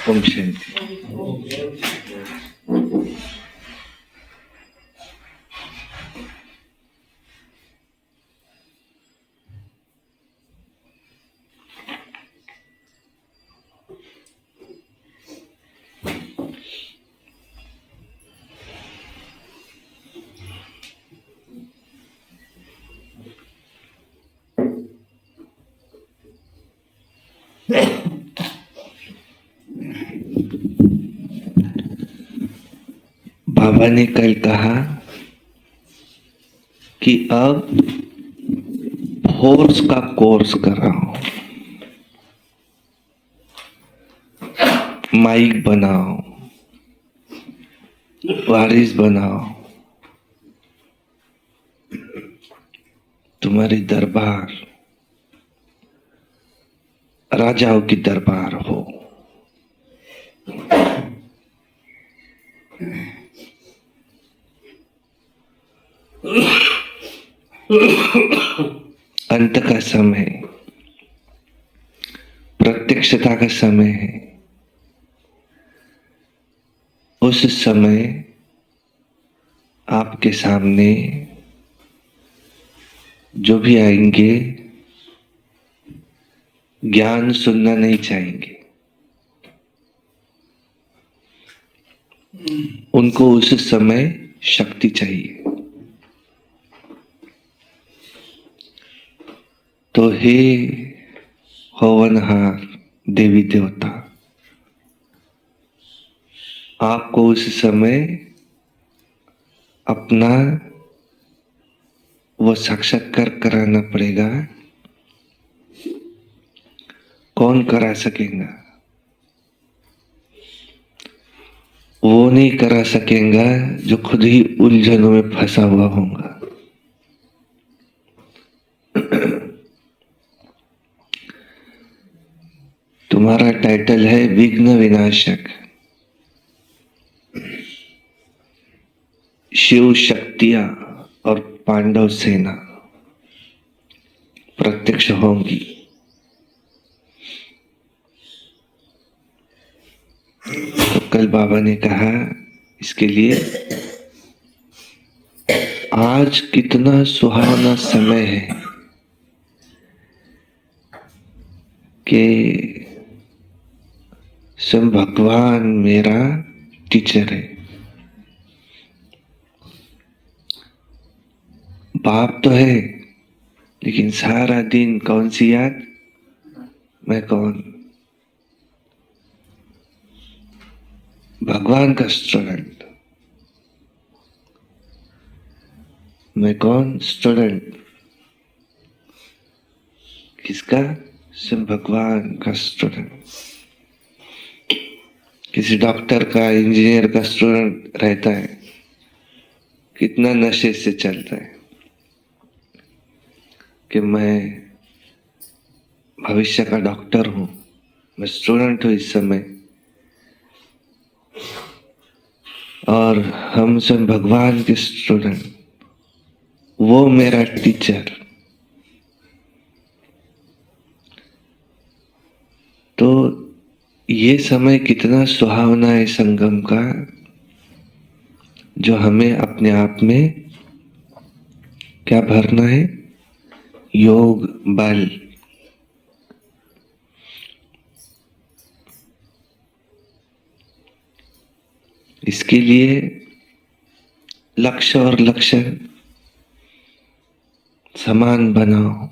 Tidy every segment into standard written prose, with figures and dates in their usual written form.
ओम शांति। बाबा ने कल कहा कि अब फोर्स का कोर्स कर रहा हूं। माइक बनाओ, वारिस बनाओ, तुम्हारी दरबार राजाओं की दरबार हो। अंत का समय, प्रत्यक्षता का समय है। उस समय आपके सामने जो भी आएंगे ज्ञान सुनना नहीं चाहेंगे। उनको उस समय शक्ति चाहिए। तो हे होवनहार देवी देवता, आपको उस समय अपना वो साक्षात्कार कराना पड़ेगा। कौन करा सकेगा? वो नहीं करा सकेगा जो खुद ही उलझनों में फंसा हुआ होगा। तुम्हारा टाइटल है विघ्न विनाशक, शिव शक्तियां और पांडव सेना प्रत्यक्ष होंगी। तो कल बाबा ने कहा इसके लिए आज कितना सुहावना समय है कि स्वयं भगवान मेरा टीचर है। बाप तो है, लेकिन सारा दिन कौन सी याद? मैं कौन? भगवान का स्टूडेंट। मैं कौन? स्टूडेंट। किसका? स्वयं भगवान का स्टूडेंट। किसी डॉक्टर का, इंजीनियर का स्टूडेंट रहता है, कितना नशे से चलता है कि मैं भविष्य का डॉक्टर हूं, मैं स्टूडेंट हूं इस समय, और हम स्वयं भगवान के स्टूडेंट, वो मेरा टीचर। तो ये समय कितना सुहावना है संगम का, जो हमें अपने आप में क्या भरना है? योग बल। इसके लिए लक्ष्य और लक्षण समान बनाओ।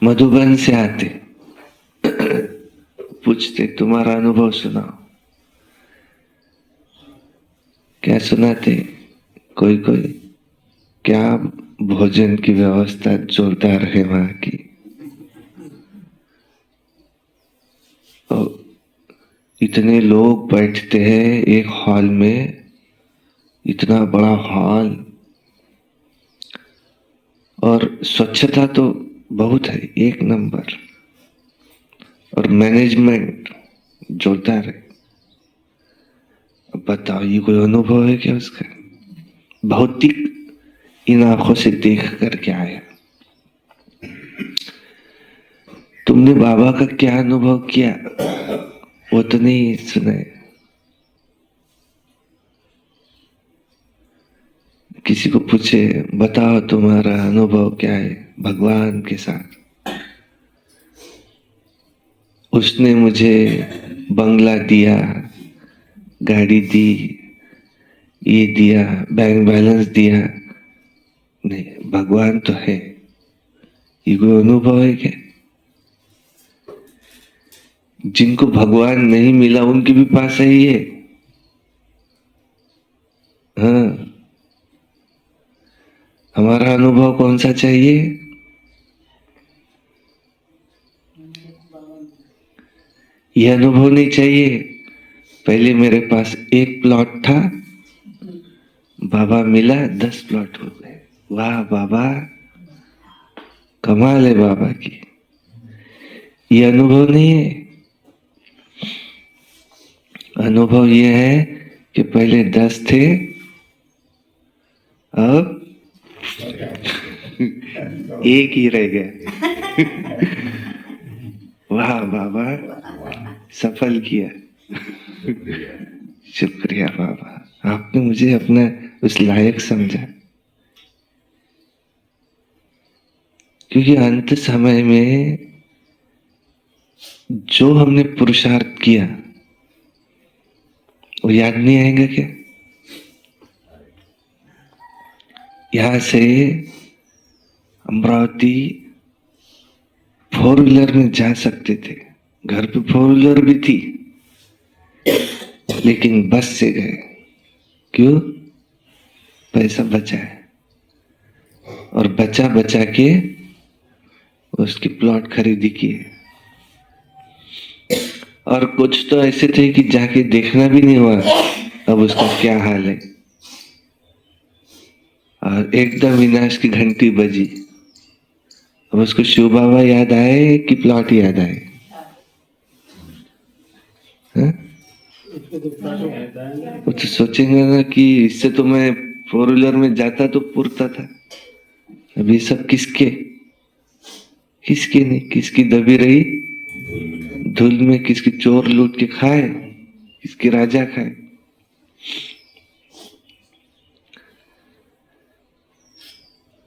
मधुबन से आते पूछते तुम्हारा अनुभव सुनाओ। क्या सुनाते? कोई कोई क्या भोजन की व्यवस्था जोरदार है वहां की। और इतने लोग बैठते हैं एक हॉल में, इतना बड़ा हॉल, और स्वच्छता तो बहुत है, एक नंबर, और मैनेजमेंट जोरदार है। अब बताओ ये कोई अनुभव है क्या उसका? भौतिक इन आंखों से देख करके आया। तुमने बाबा का क्या अनुभव किया वो तो नहीं सुनाए। किसी को पूछे बताओ तुम्हारा अनुभव क्या है भगवान के साथ, उसने मुझे बंगला दिया, गाड़ी दी, ये दिया, बैंक बैलेंस दिया, नहीं भगवान तो है, ये कोई अनुभव है क्या? जिनको भगवान नहीं मिला उनके भी पास है ये। हाँ, हमारा अनुभव कौन सा चाहिए? ये अनुभव नहीं चाहिए। पहले मेरे पास एक प्लॉट था, बाबा मिला 10 प्लॉट हो गए, वाह बाबा, कमाल है बाबा की। ये अनुभव नहीं है। अनुभव ये है कि पहले 10 थे, अब एक ही रह गया। वाह बाबा, सफल किया। शुक्रिया बाबा, आपने मुझे अपना उस लायक समझा। क्योंकि अंत समय में जो हमने पुरुषार्थ किया वो याद नहीं आएगा क्या? यहां से अमरावती 4 व्हीलर में जा सकते थे, घर पे 4 व्हीलर भी थी, लेकिन बस से गए। क्यों? पैसा बचा है, और बचा बचा के उसकी प्लॉट खरीदी किए। और कुछ तो ऐसे थे कि जाके देखना भी नहीं हुआ अब उसका क्या हाल है, और एकदम विनाश की घंटी बजी। अब उसको शिव बाबा याद आए कि प्लॉट याद आए? वो तो सोचेंगे ना कि इससे तो मैं 4 व्हीलर में जाता तो पुरता था। अब ये सब किसके किसकी नहीं, किसकी दबी रही धूल में, किसकी चोर लूट के खाए, किसकी राजा खाए।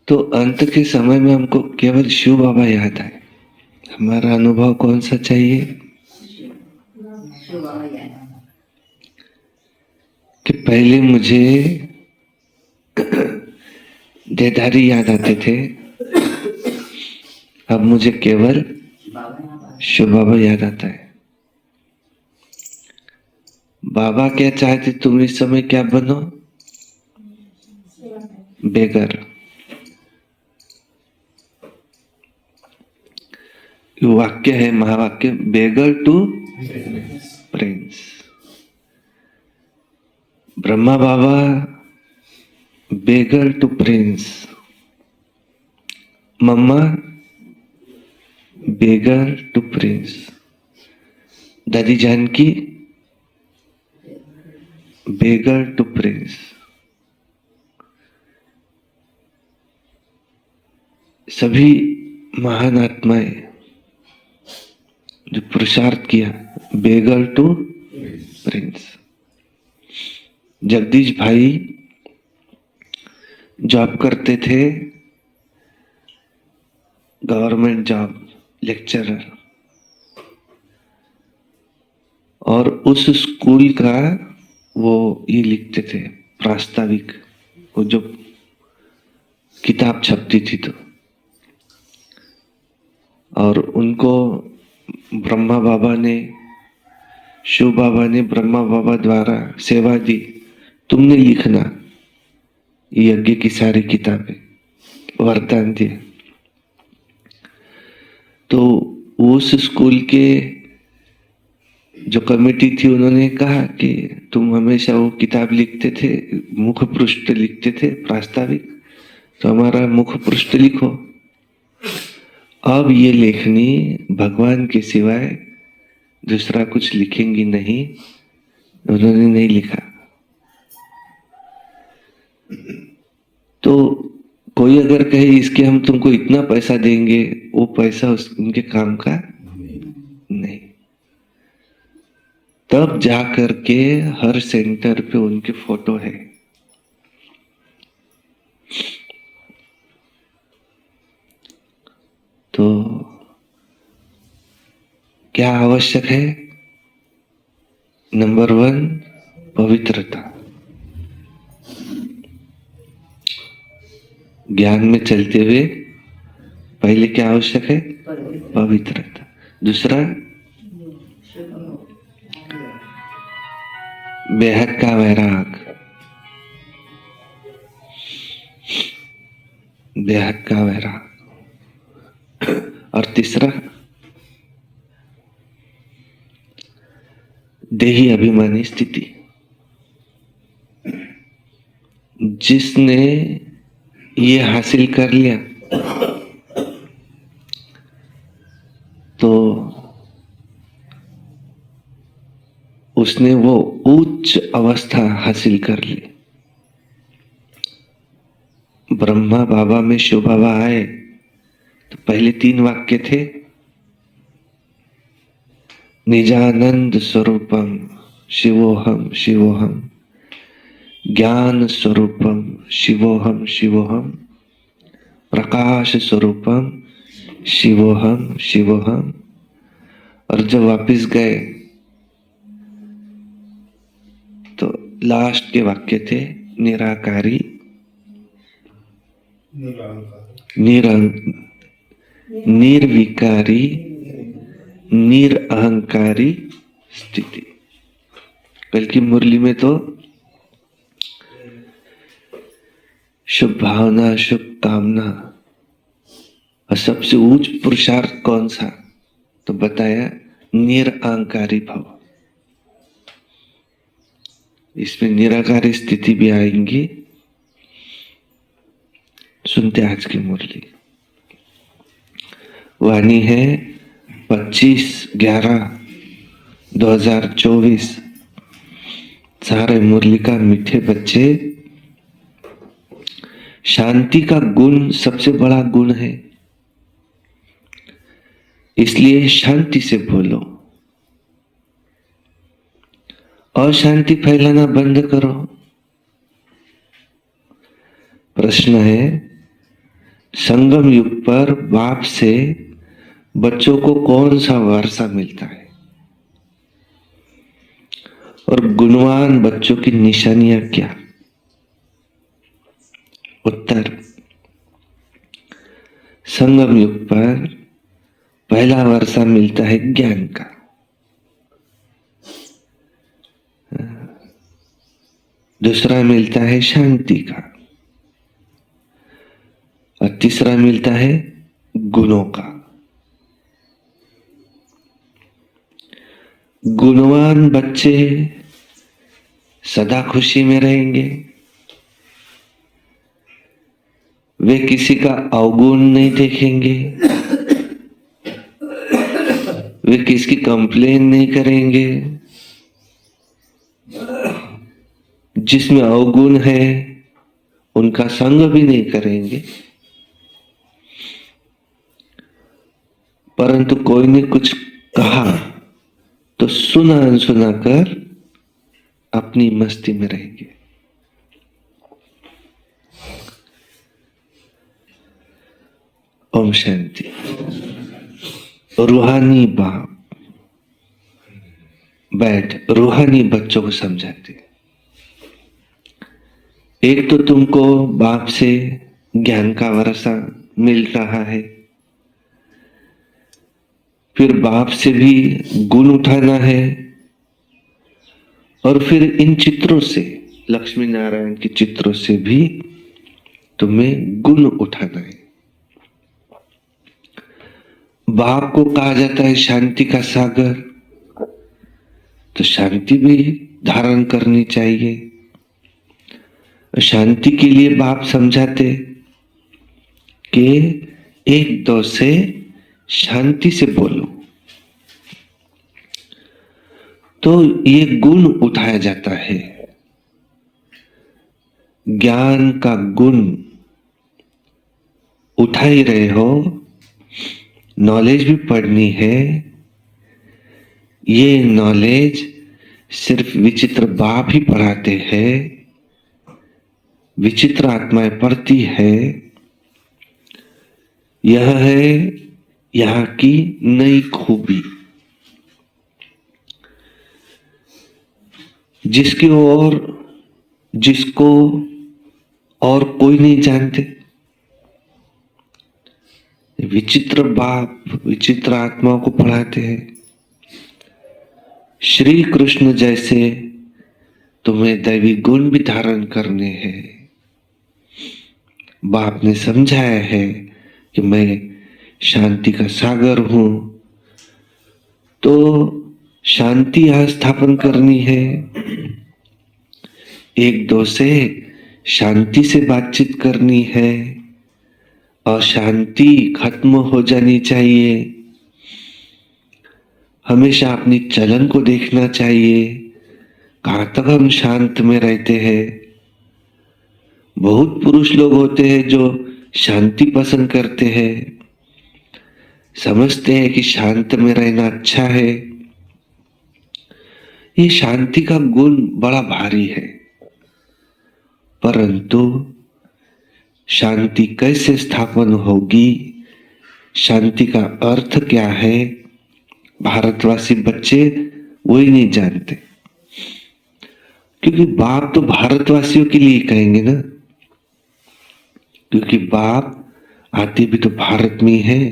तो अंत के समय में हमको केवल शिव बाबा याद आए। हमारा अनुभव कौन सा चाहिए? कि पहले मुझे देदारी याद आते थे, अब मुझे केवल शिव बाबा याद आता है। बाबा क्या चाहते तुम इस समय क्या बनो? बेगर। वाक्य है महावाक्य, beggar to prince. Brahma Baba beggar to prince, मम्मा beggar to prince, Dadi Janki beggar to Prince. सभी महान आत्माएं जो पुरुषार्थ किया, बेगर टू प्रिंस। जगदीश भाई जॉब करते थे, गवर्नमेंट जॉब, लेक्चरर, और उस स्कूल का वो ये लिखते थे प्रास्ताविक, वो जो किताब छपती थी तो, और उनको ब्रह्मा बाबा ने, शिव बाबा ने ब्रह्मा बाबा द्वारा सेवा दी, तुमने लिखना यज्ञ की सारी किताबें, वरदान दिए। तो उस स्कूल के जो कमेटी थी उन्होंने कहा कि तुम हमेशा वो किताब लिखते थे, मुख पृष्ठ लिखते थे प्रास्ताविक, तो हमारा मुख पृष्ठ लिखो। अब ये लेखनी भगवान के सिवाय दूसरा कुछ लिखेंगी नहीं, उन्होंने नहीं लिखा। तो कोई अगर कहे इसके हम तुमको इतना पैसा देंगे, वो पैसा उनके काम का नहीं। तब जाकर के हर सेंटर पे उनके फोटो है। तो क्या आवश्यक है? नंबर 1 पवित्रता। ज्ञान में चलते हुए पहले क्या आवश्यक है? पवित्रता। दूसरा बेहद का वैराग। बेहद का वैराग। और तीसरा देही अभिमानी स्थिति। जिसने ये हासिल कर लिया तो उसने वो उच्च अवस्था हासिल कर ली। ब्रह्मा बाबा में शिव बाबा आए तो पहले 3 वाक्य थे। निजानंद स्वरूपम शिवोहम शिवोहम, ज्ञान स्वरूपम शिवोहम शिवोहम, प्रकाश स्वरूपम शिवोहम शिवोहम। और जब वापिस गए तो लास्ट के वाक्य थे निराकारी निर्विकारी निरअहंकारी स्थिति। कल की मुरली में तो शुभ भावना शुभ कामना और सबसे उच्च पुरुषार्थ कौन सा, तो बताया निरअहंकारी भाव। इसमें निराकारी स्थिति भी आएंगी। सुनते आज की मुरली। वाणी है 25/11/2024। सारे मुरली का मीठे बच्चे, शांति का गुण सबसे बड़ा गुण है, इसलिए शांति से बोलो। अशांति फैलाना बंद करो। प्रश्न है, संगम युग पर बाप से बच्चों को कौन सा वारसा मिलता है और गुणवान बच्चों की निशानियां क्या? उत्तर, संगम युग पर पहला वारसा मिलता है ज्ञान का, दूसरा मिलता है शांति का और तीसरा मिलता है गुणों का। गुणवान बच्चे सदा खुशी में रहेंगे। वे किसी का अवगुण नहीं देखेंगे, वे किसकी कंप्लेन नहीं करेंगे। जिसमें अवगुण है उनका संग भी नहीं करेंगे। परंतु कोई ने कुछ कहा तो सुना अनसुना कर अपनी मस्ती में रहेंगे। ओम शांति। रूहानी बाप बैठ रूहानी बच्चों को समझाते। एक तो तुमको बाप से ज्ञान का वर्षा मिल रहा है, फिर बाप से भी गुण उठाना है, और फिर इन चित्रों से, लक्ष्मी नारायण के चित्रों से भी तुम्हें गुण उठाना है। बाप को कहा जाता है शांति का सागर, तो शांति भी धारण करनी चाहिए। शांति के लिए बाप समझाते कि एक दो से शांति से बोलो, तो ये गुण उठाया जाता है। ज्ञान का गुण उठा ही रहे हो, नॉलेज भी पढ़नी है। ये नॉलेज सिर्फ विचित्र बाप ही पढ़ाते हैं, विचित्र आत्माएं पढ़ती है। यह है यहाँ की नई खूबी, जिसको और कोई नहीं जानते। विचित्र बाप विचित्र आत्माओं को पढ़ाते हैं। श्री कृष्ण जैसे तुम्हें दैवी गुण भी धारण करने हैं। बाप ने समझाया है कि मैं शांति का सागर हूं, तो शांति यहां स्थापन करनी है। एक दो से शांति से बातचीत करनी है, अशांति खत्म हो जानी चाहिए। हमेशा अपनी चलन को देखना चाहिए, कहां तक हम शांत में रहते हैं। बहुत पुरुष लोग होते हैं जो शांति पसंद करते हैं, समझते हैं कि शांत में रहना अच्छा है। ये शांति का गुण बड़ा भारी है, परंतु शांति कैसे स्थापन होगी, शांति का अर्थ क्या है, भारतवासी बच्चे वही नहीं जानते। क्योंकि बाप तो भारतवासियों के लिए कहेंगे ना, क्योंकि बाप आते भी तो भारत में है।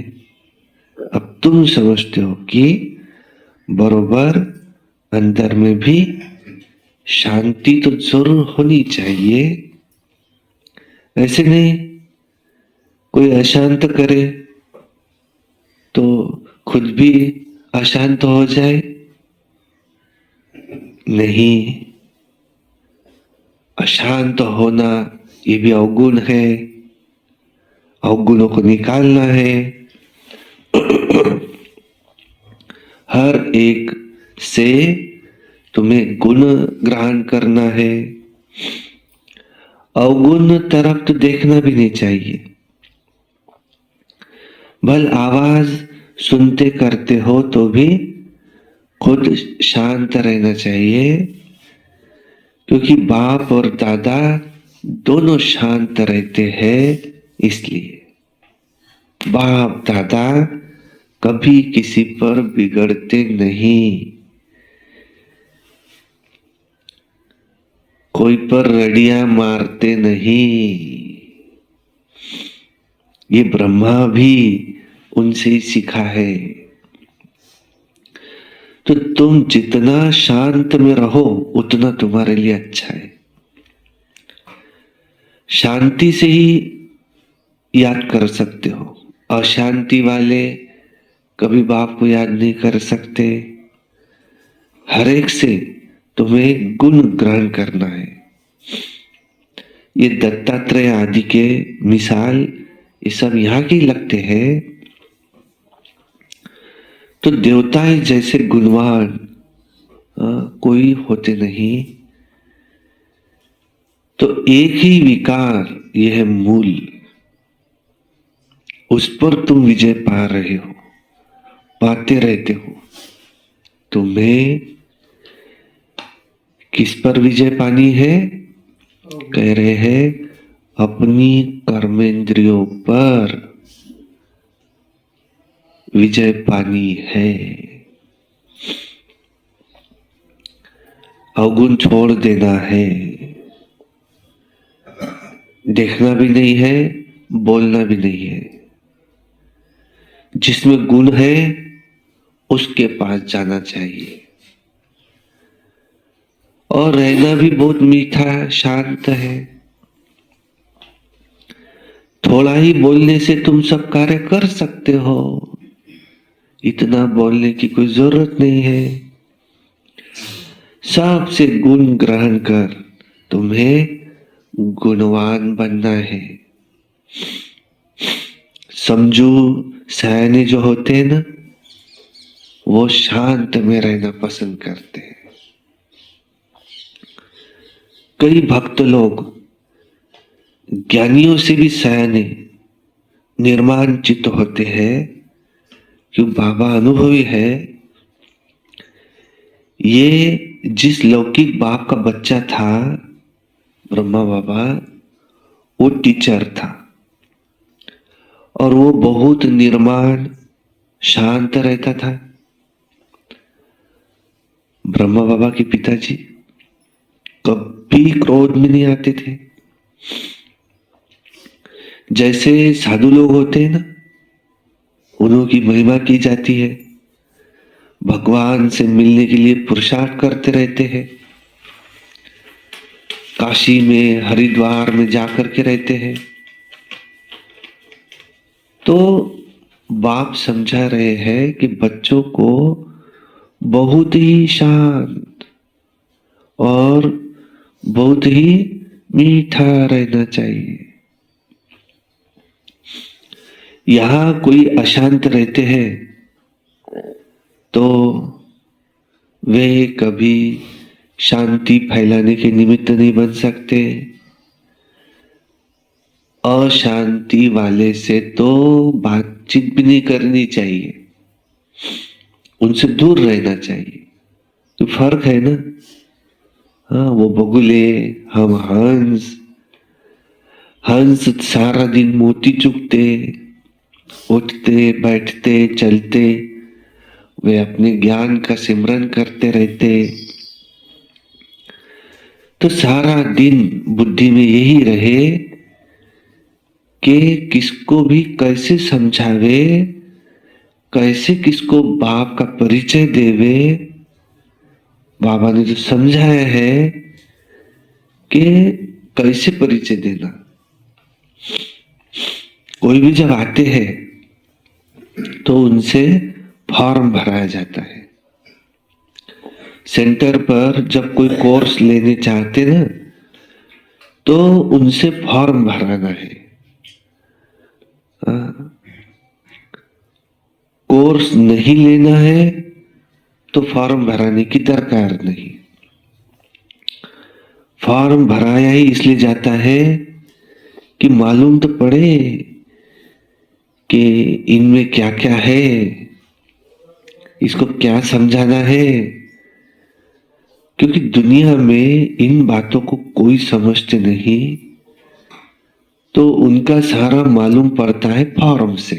अब तुम समझते हो कि बरोबर अंदर में भी शांति तो जरूर होनी चाहिए। ऐसे नहीं कोई अशांत करे तो खुद भी अशांत हो जाए, नहीं। अशांत होना ये भी अवगुण है, अवगुणों को निकालना है। हर एक से तुम्हें गुण ग्रहण करना है, अवगुण तरफ तो देखना भी नहीं चाहिए। भल आवाज सुनते करते हो तो भी खुद शांत रहना चाहिए, क्योंकि बाप और दादा दोनों शांत रहते हैं। इसलिए बाप दादा कभी किसी पर बिगड़ते नहीं, कोई पर रड़ियां मारते नहीं। ये ब्रह्मा भी उनसे ही सीखा है। तो तुम जितना शांत में रहो उतना तुम्हारे लिए अच्छा है। शांति से ही याद कर सकते हो, अशांति वाले कभी बाप को याद नहीं कर सकते। हर एक से तुम्हें गुण ग्रहण करना है। ये दत्तात्रेय आदि के मिसाल ये सब यहाँ के लगते हैं। तो देवताएं जैसे गुणवान कोई होते नहीं। तो एक ही विकार यह है मूल, उस पर तुम विजय पा रहे हो, पाते रहते हो। तुम्हें किस पर विजय पानी है? कह रहे हैं अपनी कर्मेंद्रियों पर विजय पानी है। अवगुण छोड़ देना है, देखना भी नहीं है, बोलना भी नहीं है। जिसमें गुण है उसके पास जाना चाहिए, और रहना भी बहुत मीठा शांत है। थोड़ा ही बोलने से तुम सब कार्य कर सकते हो, इतना बोलने की कोई जरूरत नहीं है। सबसे गुण ग्रहण कर तुम्हें गुणवान बनना है। समझू सयाने जो होते हैं ना, वो शांत में रहना पसंद करते हैं। कई भक्त लोग ज्ञानियों से भी सयाने निर्माण चित्त होते हैं कि बाबा अनुभवी है। ये जिस लौकिक बाप का बच्चा था ब्रह्मा बाबा, वो टीचर था और वो बहुत निर्माण शांत रहता था। ब्रह्मा बाबा के पिताजी कभी क्रोध में नहीं आते थे। जैसे साधु लोग होते हैं ना, उन्हीं की महिमा की जाती है, भगवान से मिलने के लिए पुरुषार्थ करते रहते हैं, काशी में हरिद्वार में जाकर के रहते हैं। तो बाप समझा रहे हैं कि बच्चों को बहुत ही शांत और बहुत ही मीठा रहना चाहिए। यहां कोई अशांत रहते हैं तो वे कभी शांति फैलाने के निमित्त नहीं बन सकते। अशांति वाले से तो बातचीत भी नहीं करनी चाहिए, उनसे दूर रहना चाहिए। तो फर्क है ना। हाँ, वो बगुले, हम हंस। हंस सारा दिन मोती चुगते, उठते बैठते चलते, वे अपने ज्ञान का सिमरन करते रहते। तो सारा दिन बुद्धि में यही रहे कि किसको भी कैसे समझावे, कैसे किसको बाप का परिचय देवे। बाबा ने जो समझाया है कि कैसे परिचय देना। कोई भी जब आते हैं तो उनसे फॉर्म भराया जाता है। सेंटर पर जब कोई कोर्स लेने चाहते ना, तो उनसे फॉर्म भराना है। कोर्स नहीं लेना है तो फॉर्म भराने की दरकार नहीं। फॉर्म भराया ही इसलिए जाता है कि मालूम तो पड़े कि इनमें क्या क्या है, इसको क्या समझाना है। क्योंकि दुनिया में इन बातों को कोई समझते नहीं, तो उनका सारा मालूम पड़ता है फॉर्म से।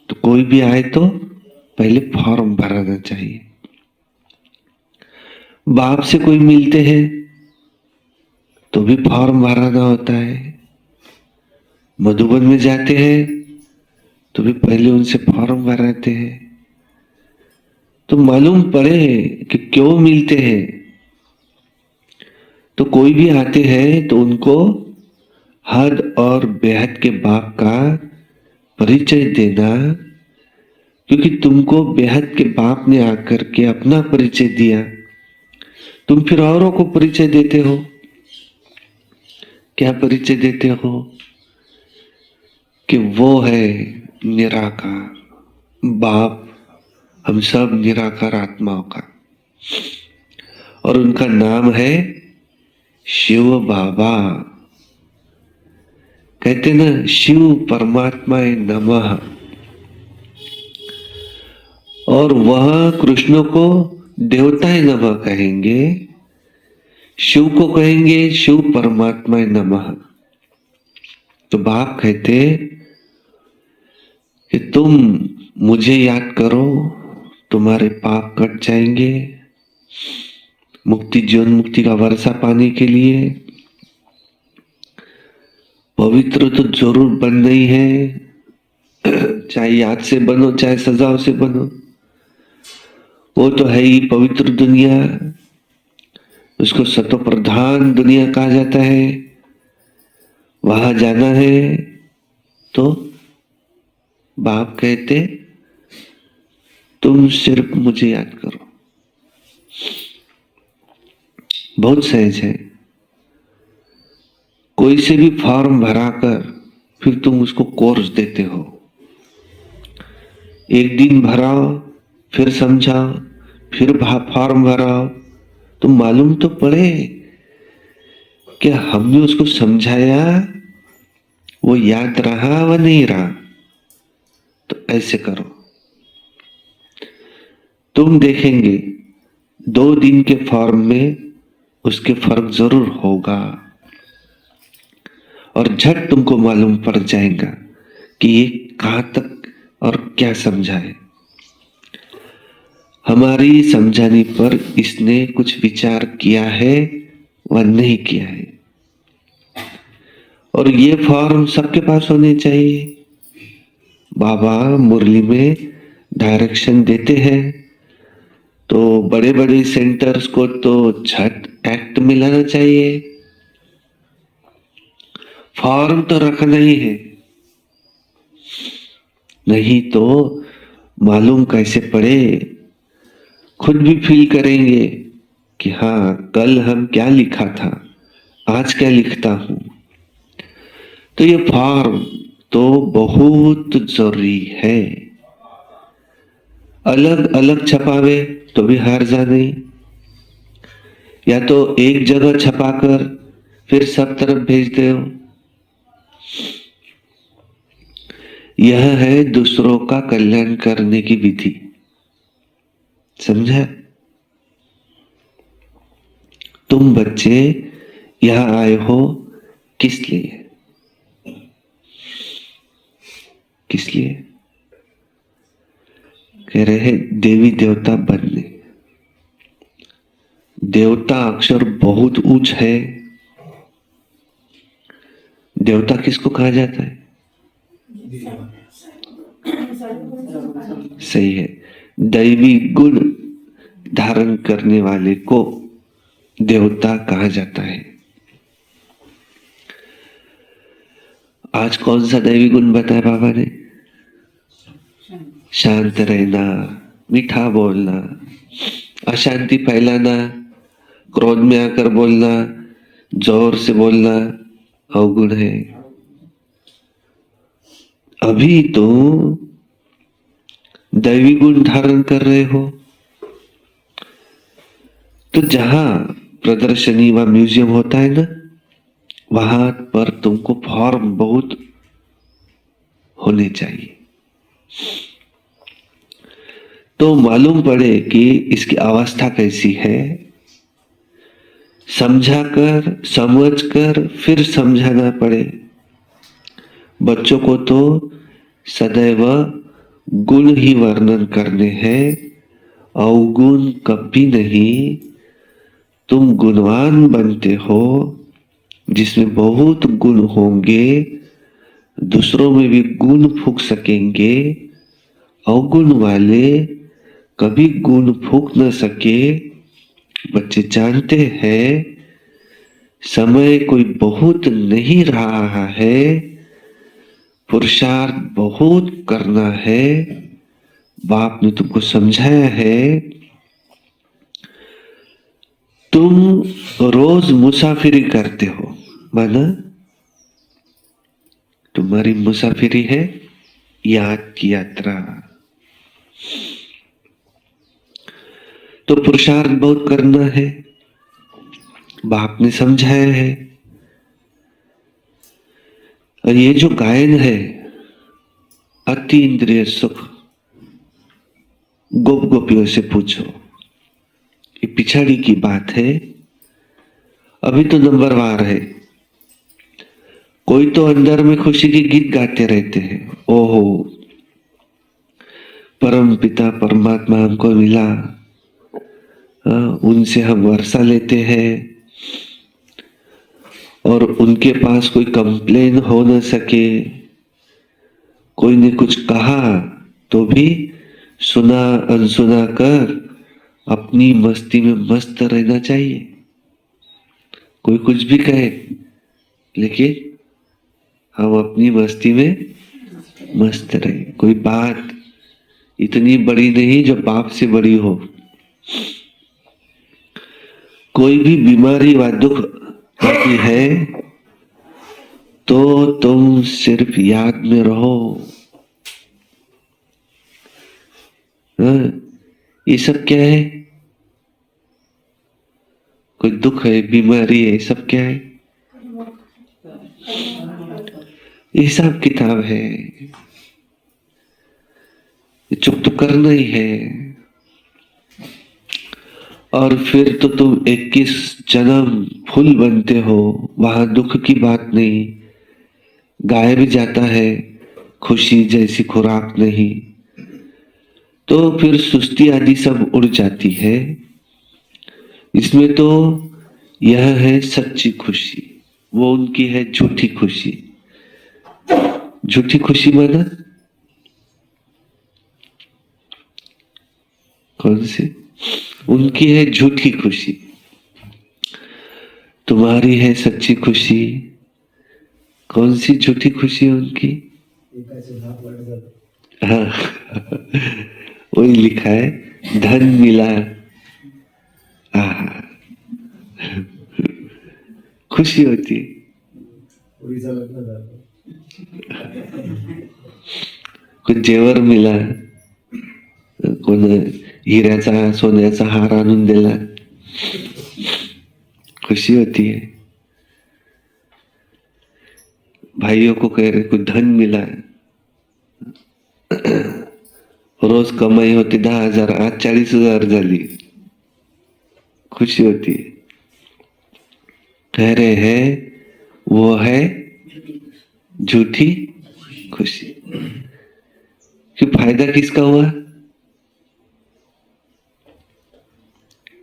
तो कोई भी आए तो पहले फॉर्म भराना चाहिए। बाप से कोई मिलते हैं तो भी फॉर्म भराना होता है। मधुबन में जाते हैं तो भी पहले उनसे फॉर्म भराते हैं। तो मालूम पड़े कि क्यों मिलते हैं। तो कोई भी आते हैं तो उनको हद और बेहद के बाप का परिचय देना, क्योंकि तुमको बेहद के बाप ने आकर के अपना परिचय दिया, तुम फिर औरों को परिचय देते हो। क्या परिचय देते हो? कि वो है निराकार बाप, हम सब निराकार आत्माओं का, और उनका नाम है शिव बाबा। कहते ना, शिव परमात्माए नमः। और वह कृष्ण को देवताए नमः कहेंगे, शिव को कहेंगे शिव परमात्माए नमः। तो बाप कहते कि तुम मुझे याद करो, तुम्हारे पाप कट जाएंगे। मुक्ति, जीवन मुक्ति का वर्षा पाने के लिए पवित्र तो जरूर बनना ही है। चाहे याद से बनो, चाहे सजाओ से बनो, वो तो है ही पवित्र दुनिया। उसको सतो प्रधान दुनिया कहा जाता है। वहां जाना है तो बाप कहते तुम सिर्फ मुझे याद करो। बहुत सहज है। कोई से भी फॉर्म भराकर फिर तुम उसको कोर्स देते हो। एक दिन भराओ, फिर समझाओ, फिर फॉर्म भराओ, तो मालूम तो पड़े कि हमने उसको समझाया, वो याद रहा व नहीं रहा, तो ऐसे करो। तुम देखेंगे 2 दिन के फॉर्म में उसके फर्क जरूर होगा, और झट तुमको मालूम पड़ जाएगा कि ये कहां तक और क्या समझा है। हमारी समझाने पर इसने कुछ विचार किया है व नहीं किया है। और ये फॉर्म सबके पास होने चाहिए। बाबा मुरली में डायरेक्शन देते हैं, तो बड़े बड़े सेंटर्स को तो झट एक्ट मिलाना चाहिए, फॉर्म तो रखना ही है, नहीं तो मालूम कैसे पड़े। खुद भी फील करेंगे कि हाँ, कल हम क्या लिखा था, आज क्या लिखता हूं। तो ये फॉर्म तो बहुत जरूरी है। अलग अलग छपावे तो भी हर्जा नहीं, या तो एक जगह छपाकर फिर सब तरफ भेज दो। यह है दूसरों का कल्याण करने की विधि, समझा? तुम बच्चे यहां आए हो किस लिए? किस लिए? कह रहे हैं देवी देवता बनने। देवता अक्षर बहुत ऊंच है। देवता किसको कहा जाता है? सही है, दैवी गुण धारण करने वाले को देवता कहा जाता है। आज कौन सा दैवी गुण बताया बाबा ने? शांत रहना, मीठा बोलना, अशांति फैलाना, क्रोध में आकर बोलना, जोर से बोलना अवगुण है। अभी तो दैवी गुण धारण कर रहे हो, तो जहां प्रदर्शनी व म्यूजियम होता है ना, वहां पर तुमको फॉर्म बहुत होने चाहिए, तो मालूम पड़े कि इसकी अवस्था कैसी है। समझाकर समझकर फिर समझाना पड़े। बच्चों को तो सदैव गुण ही वर्णन करने हैं, अवगुण कभी नहीं। तुम गुणवान बनते हो, जिसमें बहुत गुण होंगे, दूसरों में भी गुण फूंक सकेंगे। अवगुण वाले कभी गुण फूंक न सके। बच्चे जानते हैं समय कोई बहुत नहीं रहा है, पुरुषार्थ बहुत करना है। बाप ने तुमको समझाया है। तुम रोज मुसाफिरी करते हो, माना तुम्हारी मुसाफिरी है याद की यात्रा। तो पुरुषार्थ बहुत करना है, बाप ने समझाया है। और ये जो गायन है, अति इंद्रिय सुख, गोप गोपियों से पूछो, ये पिछाड़ी की बात है। अभी तो नंबरवार है। कोई तो अंदर में खुशी के गीत गाते रहते हैं, ओहो परम पिता परमात्मा हमको मिला, उनसे हम वर्षा लेते हैं, और उनके पास कोई कंप्लेन हो न सके। कोई ने कुछ कहा तो भी सुना अनसुना कर अपनी मस्ती में मस्त रहना चाहिए। कोई कुछ भी कहे, लेकिन हम अपनी मस्ती में मस्त रहे। कोई बात इतनी बड़ी नहीं जो बाप से बड़ी हो। कोई भी बीमारी व दुख आती है तो तुम सिर्फ याद में रहो। ये सब क्या है? कोई दुख है, बीमारी है, सब क्या है? हिसाब किताब है, चुप तो करना ही है। और फिर तो तुम 21 जन्म फूल बनते हो, वहां दुख की बात नहीं, गाय भी जाता है, खुशी जैसी खुराक नहीं, तो फिर सुस्ती आदि सब उड़ जाती है। इसमें तो यह है सच्ची खुशी, वो उनकी है झूठी खुशी। झूठी खुशी माना कौन सी? उनकी है झूठी खुशी, तुम्हारी है सच्ची खुशी। कौन सी झूठी खुशी है उनकी? हाँ वही लिखा है, धन मिला। खुशी होती है। कुछ जेवर मिला, कोण हिऱ्याचा सोन्याचा हार आणून दिला, खुशी होती है। भाइयों को कह रहे कुछ धन मिला, रोज कमाई होती 10,000, आज 40,000 झाली, खुशी होती है। कह रहे हैं वो है झूठी खुशी। कि फायदा किसका हुआ?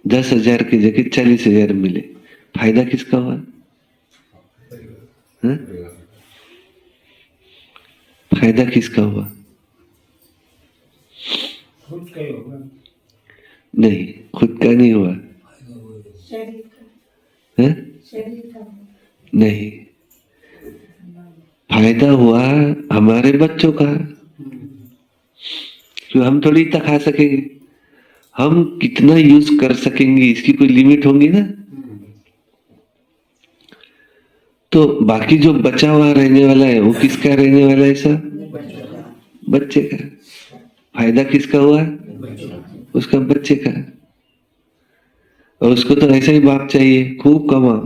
10,000 की जगह 40,000 मिले, फायदा किसका हुआ? हा? फायदा किसका हुआ? नहीं, खुद का नहीं हुआ। है? नहीं, फायदा हुआ हमारे बच्चों का। तो हम थोड़ी इतना खा सकेंगे, हम कितना यूज कर सकेंगे इसकी कोई लिमिट होगी ना। तो बाकी जो बचा हुआ रहने वाला है वो किसका रहने वाला है? सब बच्चे का। फायदा किसका हुआ? उसका बच्चे का। और उसको तो ऐसा ही बाप चाहिए, खूब कमाओ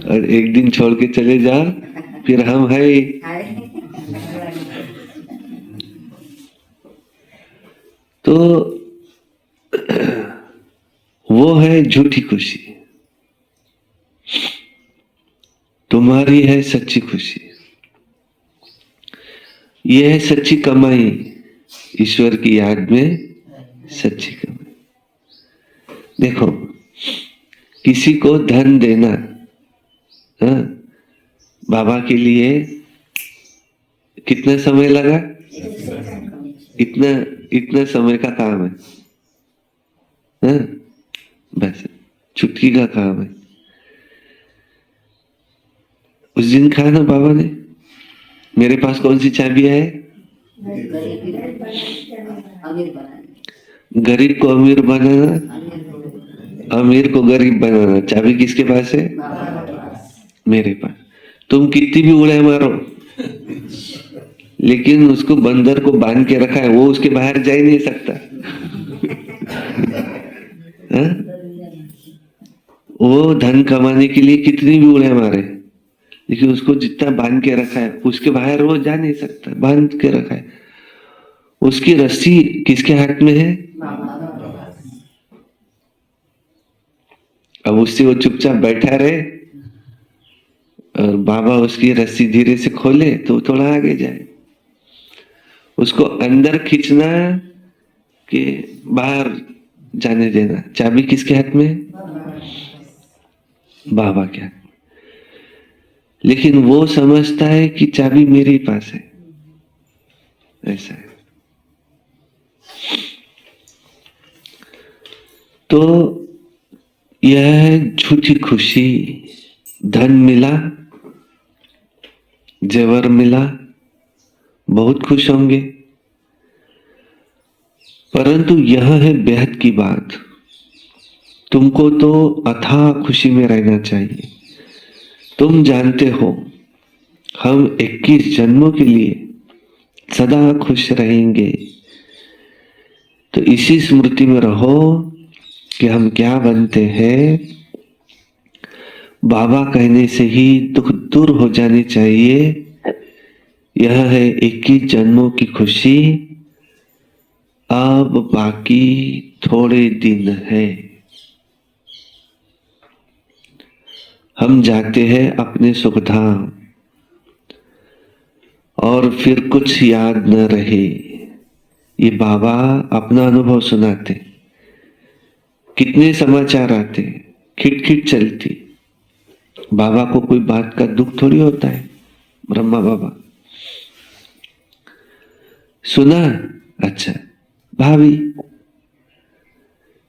और एक दिन छोड़ के चले जाओ, फिर हम है। तो वो है झूठी खुशी, तुम्हारी है सच्ची खुशी। ये है सच्ची कमाई, ईश्वर की याद में सच्ची कमाई। देखो, किसी को धन देना, हाँ, बाबा के लिए कितना समय लगा? इतना समय का काम है, हाँ, बस चुटकी का काम है। उस दिन कहा ना बाबा ने, मेरे पास कौन सी चाबियां है? गरीब को अमीर बनाना, अमीर को गरीब बनाना। चाबी किसके पास है? मेरे पास। तुम कितनी भी उड़े मारो, लेकिन उसको बंदर को बांध के रखा है, वो उसके बाहर जा ही नहीं सकता। वो धन कमाने के लिए कितनी भी उड़े मारे, लेकिन उसको जितना बांध के रखा है उसके बाहर वो जा नहीं सकता, बांध के रखा है। उसकी रस्सी किसके हाथ में है? अब उससे वो चुपचाप बैठा रहे और बाबा उसकी रस्सी धीरे से खोले तो थोड़ा आगे जाए। उसको अंदर खींचना कि बाहर जाने देना, चाबी किसके हाथ में? बाबा के हाथ। लेकिन वो समझता है कि चाबी मेरे पास है, ऐसा है। तो यह है झूठी खुशी। धन मिला, जेवर मिला, बहुत खुश होंगे, परंतु यह है बेहद की बात। तुमको तो अथाह खुशी में रहना चाहिए। तुम जानते हो हम 21 जन्मों के लिए सदा खुश रहेंगे, तो इसी स्मृति में रहो कि हम क्या बनते हैं। बाबा कहने से ही दुख दूर हो जाने चाहिए। यह है 21 जन्मों की खुशी, अब बाकी थोड़े दिन है। हम जाते हैं अपने सुखधाम और फिर कुछ याद न रहे। ये बाबा अपना अनुभव सुनाते। कितने समाचार आते, खिटखिट चलती, बाबा को कोई बात का दुख थोड़ी होता है। ब्रह्मा बाबा सुना, अच्छा भाभी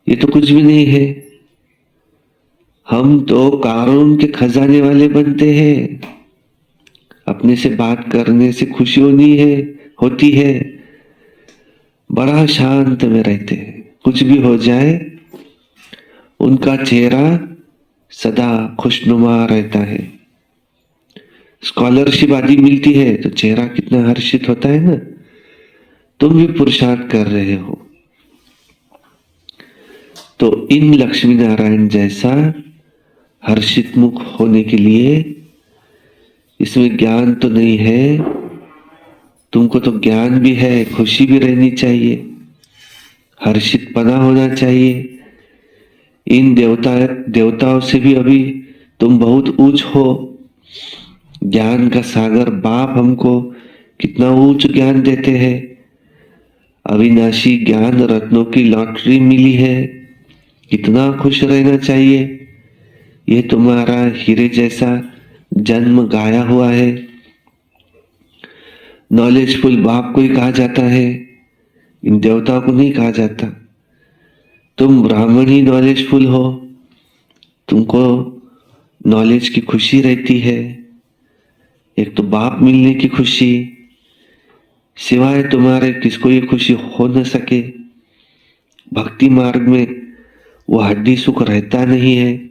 ये तो कुछ भी नहीं है। हम तो कारून के खजाने वाले बनते हैं। अपने से बात करने से खुशी होती है। बड़ा शांत में रहते हैं। कुछ भी हो जाए उनका चेहरा सदा खुशनुमा रहता है। स्कॉलरशिप आदि मिलती है तो चेहरा कितना हर्षित होता है ना। तुम भी पुरुषार्थ कर रहे हो तो इन लक्ष्मी नारायण जैसा हर्षित मुख होने के लिए इसमें ज्ञान तो नहीं है, तुमको तो ज्ञान भी है, खुशी भी रहनी चाहिए, हर्षित पना होना चाहिए। इन देवताओं से भी अभी तुम बहुत ऊंच हो। ज्ञान का सागर बाप हमको कितना ऊंच ज्ञान देते हैं। अविनाशी ज्ञान रत्नों की लॉटरी मिली है, कितना खुश रहना चाहिए। ये तुम्हारा हीरे जैसा जन्म गाया हुआ है। नॉलेजफुल बाप को ही कहा जाता है, इन देवताओं को नहीं कहा जाता। तुम ब्राह्मण ही नॉलेजफुल हो, तुमको नॉलेज की खुशी रहती है। एक तो बाप मिलने की खुशी, सिवाय तुम्हारे किसको ये खुशी हो न सके। भक्ति मार्ग में वो हड्डी सुख रहता नहीं है।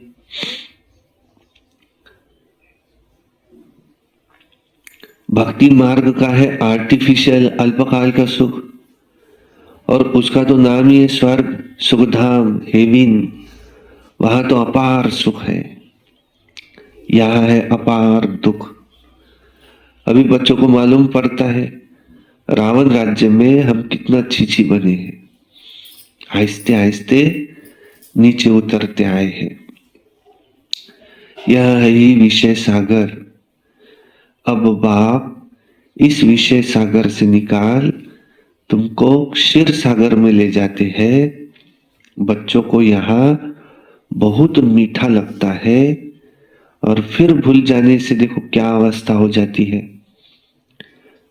भक्ति मार्ग का है आर्टिफिशियल अल्पकाल का सुख, और उसका तो नाम ही है स्वर्ग, सुखधाम, हेवन। वहां तो अपार सुख है, यहाँ है अपार दुख। अभी बच्चों को मालूम पड़ता है रावण राज्य में हम कितना छीछी बने हैं, आहिस्ते आहिस्ते नीचे उतरते आए हैं। यह है ही विषय सागर। अब बाप इस विषय सागर से निकाल तुमको क्षीर सागर में ले जाते हैं। बच्चों को यहाँ बहुत मीठा लगता है और फिर भूल जाने से देखो क्या अवस्था हो जाती है।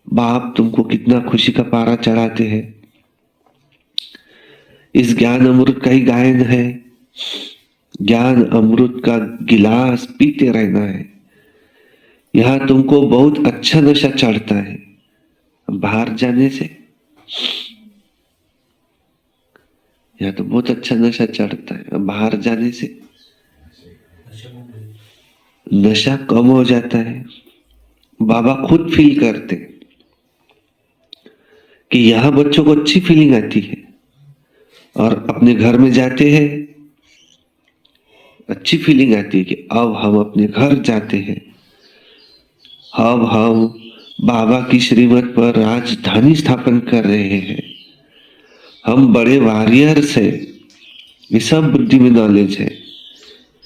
बाप तुमको कितना खुशी का पारा चढ़ाते हैं। इस ज्ञान अमृत का ही गायन है। ज्ञान अमृत का गिलास पीते रहना है। यहाँ तुमको बहुत अच्छा नशा चढ़ता है। बाहर जाने से यहाँ तो बहुत अच्छा नशा चढ़ता है, बाहर जाने से नशा कम हो जाता है। बाबा खुद फील करते कि यहाँ बच्चों को अच्छी फीलिंग आती है, और अपने घर में जाते हैं अच्छी फीलिंग आती है कि अब हम अपने घर जाते हैं, अब हम बाबा की श्रीमत पर राजधानी स्थापन कर रहे हैं, हम बड़े वॉरियर्स हैं। ये सब बुद्धि में नॉलेज है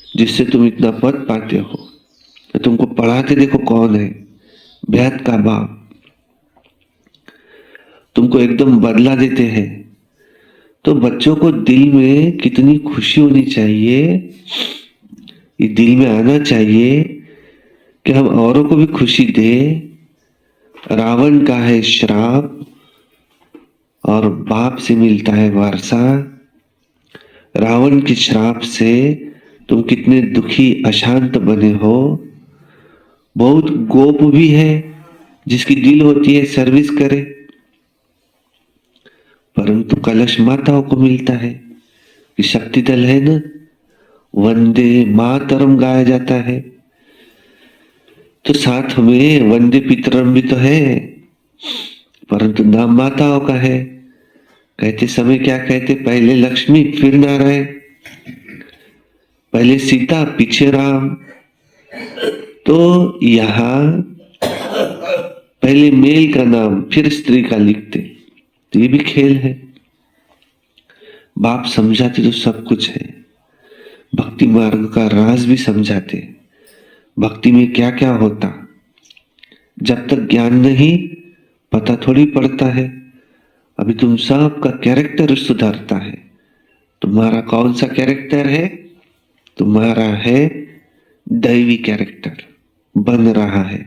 जिससे तुम इतना पद पाते हो। तो तुमको पढ़ाते देखो कौन है, बेहद का बाप। तुमको एकदम बदला देते हैं। तो बच्चों को दिल में कितनी खुशी होनी चाहिए, ये दिल में आना चाहिए कि हम औरों को भी खुशी दे। रावण का है श्राप और बाप से मिलता है वर्षा। रावण के श्राप से तुम कितने दुखी अशांत बने हो। बहुत गोप भी है जिसकी दिल होती है सर्विस करे, परंतु कलश माताओं को मिलता है कि शक्ति दल है ना, वंदे मातरम गाया जाता है। तो साथ में वंदे पितरम भी तो है, परंतु नाम माताओं का है। कहते समय क्या कहते, पहले लक्ष्मी फिर नारायण, पहले सीता पीछे राम। तो यहाँ पहले मेल का नाम फिर स्त्री का लिखते, तो ये भी खेल है। बाप समझाते तो सब कुछ है, भक्ति मार्ग का राज भी समझाते, भक्ति में क्या क्या होता। जब तक ज्ञान नहीं पता थोड़ी पड़ता है। अभी तुम सबका कैरेक्टर सुधारता है। तुम्हारा कौन सा कैरेक्टर है? तुम्हारा है दैवी कैरेक्टर बन रहा है।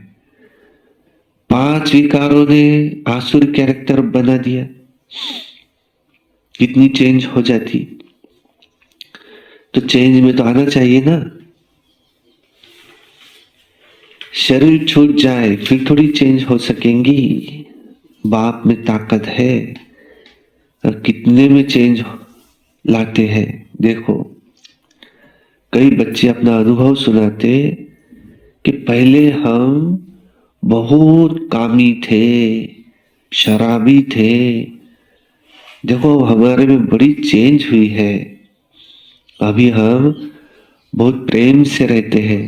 5 विकारों ने आसुर कैरेक्टर बना दिया, कितनी चेंज हो जाती। तो चेंज में तो आना चाहिए ना। शरीर छूट जाए फिर थोड़ी चेंज हो सकेंगी। बाप में ताकत है और कितने में चेंज लाते हैं। देखो, कई बच्चे अपना अनुभव सुनाते कि पहले हम बहुत कामी थे, शराबी थे, देखो हमारे में बड़ी चेंज हुई है। अभी हम बहुत प्रेम से रहते हैं,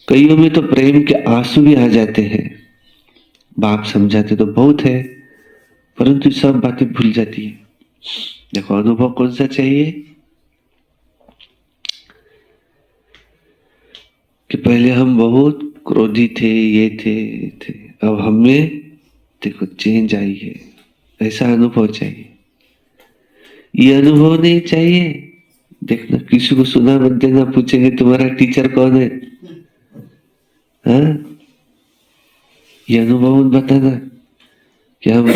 कईयों में तो प्रेम के आंसू भी आ जाते हैं। बाप समझाते तो बहुत है, परंतु सब बातें भूल जाती है। देखो अनुभव कौन सा चाहिए कि पहले हम बहुत क्रोधी थे, ये थे, अब हमें देखो चेंज आई है, ऐसा अनुभव चाहिए। ये अनुभव नहीं चाहिए। देखना किसी को सुना मत देना, पूछेंगे तुम्हारा टीचर कौन है, हाँ? ये अनुभव मत बताना कि हम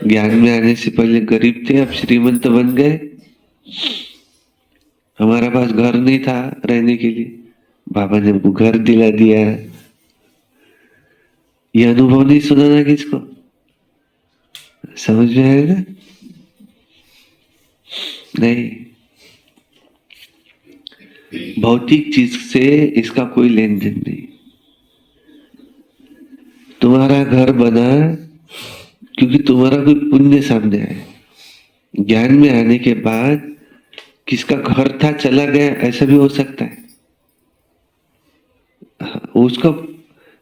ज्ञान में आने से पहले गरीब थे, अब श्रीमंत बन गए, हमारा पास घर नहीं था रहने के लिए, बाबा ने हमको घर दिला दिया। ये अनुभव नहीं सुनाना किसको। समझ में आएगा? नहीं, भौतिक चीज से इसका कोई लेन देन नहीं। तुम्हारा घर बना क्योंकि तुम्हारा कोई पुण्य सामने आए। ज्ञान में आने के बाद किसका घर था चला गया, ऐसा भी हो सकता है। उसका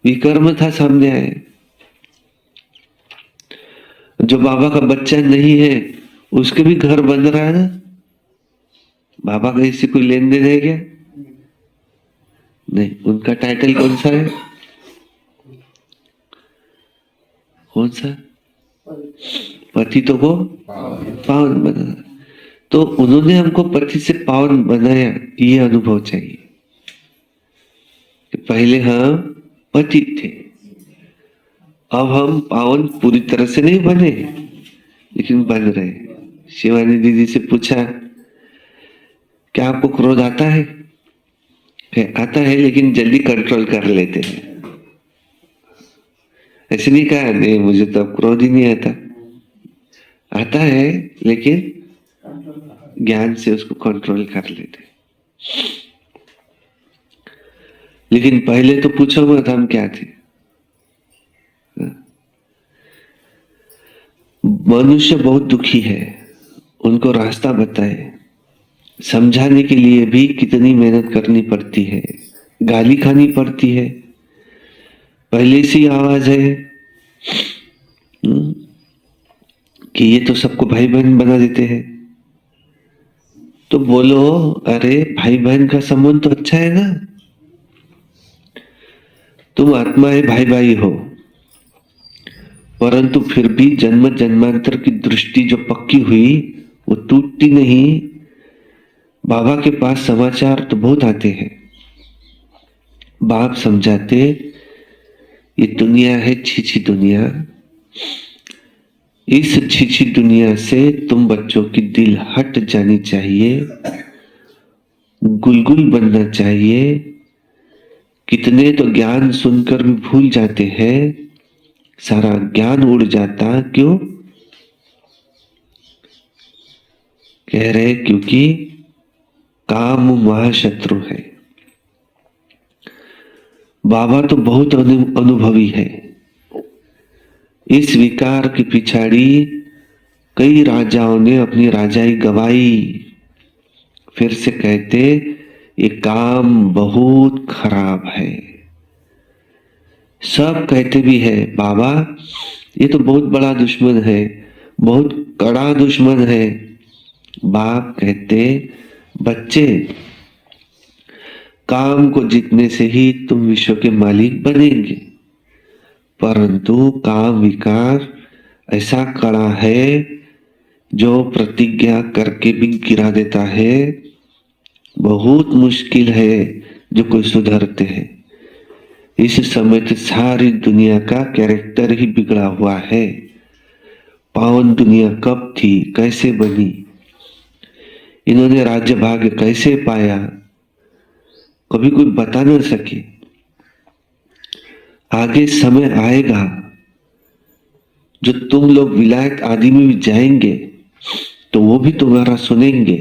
विकर्म था सामने आए। जो बाबा का बच्चा नहीं है उसके भी घर बन रहा है ना। बाबा का इससे कोई लेन देन है क्या? नहीं। उनका टाइटल कौन सा है? कौन सा? पति तो को पावन बनाना। तो उन्होंने हमको पति से पावन बनाया, ये अनुभव चाहिए कि पहले हम पति थे, अब हम पावन पूरी तरह से नहीं बने लेकिन बन रहे। शिवानी दीदी से पूछा क्या आपको क्रोध आता है? आता है लेकिन जल्दी कंट्रोल कर लेते हैं। ऐसे नहीं कहा नहीं मुझे तो अब क्रोध ही नहीं आता, आता है लेकिन ज्ञान से उसको कंट्रोल कर लेते। लेकिन पहले तो पूछो मत हम क्या थे। मनुष्य बहुत दुखी है, उनको रास्ता बताए, समझाने के लिए भी कितनी मेहनत करनी पड़ती है, गाली खानी पड़ती है, पहले से आवाज है कि ये तो सबको भाई बहन बना देते हैं। तो बोलो अरे भाई बहन का संबंध तो अच्छा है ना, तुम आत्मा है, भाई भाई हो, परंतु फिर भी जन्म जन्मांतर की दृष्टि जो पक्की हुई वो टूटती नहीं। बाबा के पास समाचार तो बहुत आते हैं, बाप समझाते ये दुनिया है छीछी दुनिया, इस छीछी दुनिया से तुम बच्चों की दिल हट जानी चाहिए, गुलगुल बनना चाहिए। कितने तो ज्ञान सुनकर भी भूल जाते हैं, सारा ज्ञान उड़ जाता। क्यों कह रहे? क्योंकि काम महाशत्रु है। बाबा तो बहुत अनुभवी है। इस विकार की पिछाड़ी कई राजाओं ने अपनी राजाई गवाई। फिर से कहते ये काम बहुत खराब है। सब कहते भी है बाबा ये तो बहुत बड़ा दुश्मन है, बहुत कड़ा दुश्मन है। बाप कहते बच्चे काम को जीतने से ही तुम विश्व के मालिक बनेंगे, परंतु काम विकार ऐसा कड़ा है जो प्रतिज्ञा करके भी गिरा देता है। बहुत मुश्किल है जो कोई सुधरते हैं। इस समय तो सारी दुनिया का कैरेक्टर ही बिगड़ा हुआ है। पावन दुनिया कब थी, कैसे बनी, इन्होंने राज्य भाग्य कैसे पाया, कभी कोई बता न सके। आगे समय आएगा जो तुम लोग विलायत आदि में भी जाएंगे तो वो भी तुम्हारा सुनेंगे